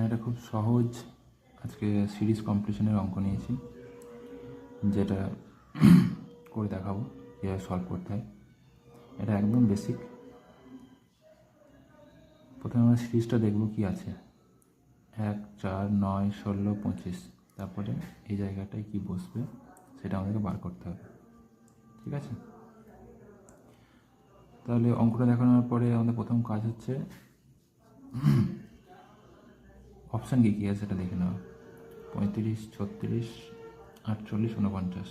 এটা খুব সহজ আজকে সিরিজ কম্পিটিশনের অঙ্ক নিয়েছি, যেটা করে দেখাবো কীভাবে সলভ করতে হয়। এটা একদম বেসিক। প্রথমে আমরা সিরিজটা দেখব কি আছে, 1, 4, 9, 16, 25। তারপরে এই জায়গাটায় কি বসবে সেটা আমাদেরকে বার করতে হবে, ঠিক আছে? তাহলে অঙ্কটা দেখানোর পরে আমাদের প্রথম কাজ হচ্ছে অপশান কী আছে সেটা দেখে নেওয়া। 35, 36, 48, 49,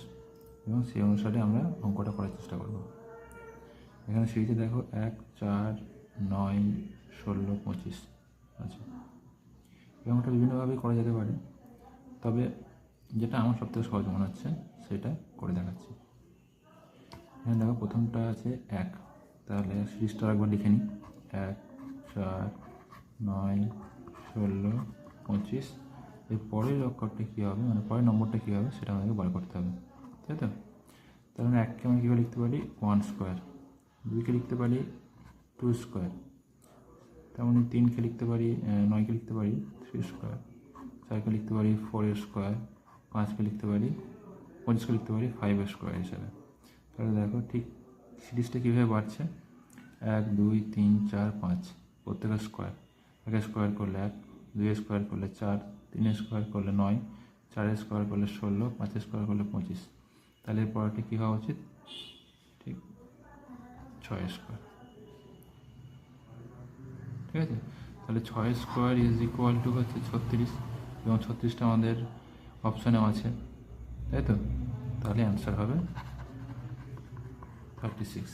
এবং সেই অনুসারে আমরা অঙ্কটা করার চেষ্টা করব। এখানে সিরিজে দেখো 1, 4, 9, 16, 25 আছে। এই অঙ্কটা বিভিন্নভাবেই করা যেতে পারে, তবে যেটা আমার সবথেকে সহজ মনে হচ্ছে সেটা করে দেখাচ্ছি। এখানে দেখো প্রথমটা আছে 1, তাহলে সিরিজটা একবার লিখে নিই। 1, 4, 9, 16, 25। এর পরের অক্ষরটা কী হবে, মানে পরের নম্বরটা কী হবে সেটা আমাদেরকে বার করতে হবে, তাই তো? তাহলে 1কে আমরা কীভাবে লিখতে পারি, 1 স্কোয়ার। 2কে লিখতে পারি 2 স্কোয়ার। তেমনি 3কে লিখতে পারি 9কে লিখতে পারি 3 স্কোয়ার। 4কে লিখতে পারি 4 স্কোয়ার। 5কে লিখতে পারি 25কে লিখতে পারি 5 স্কোয়ার হিসাবে। তাহলে দেখো ঠিক সিরিজটা কীভাবে বাড়ছে, 1, 2, 3, 4, 5 প্রত্যেকের স্কোয়ার। 1 স্কোয়ার করলে 1, 2 স্কোয়ার করলে 4, 3 স্কোয়ার করলে 9, 4 স্কোয়ার করলে 16, 5 স্কোয়ার করলে 25। তাহলে এর পরটা কী হওয়া উচিত, ঠিক 6 স্কোয়ার, ঠিক আছে? তাহলে 6 স্কোয়ার ইজ ইকুয়াল টু হচ্ছে 36, এবং 36টা আমাদের অপশানেও আছে, তাই তো? তাহলে অ্যান্সার হবে 36।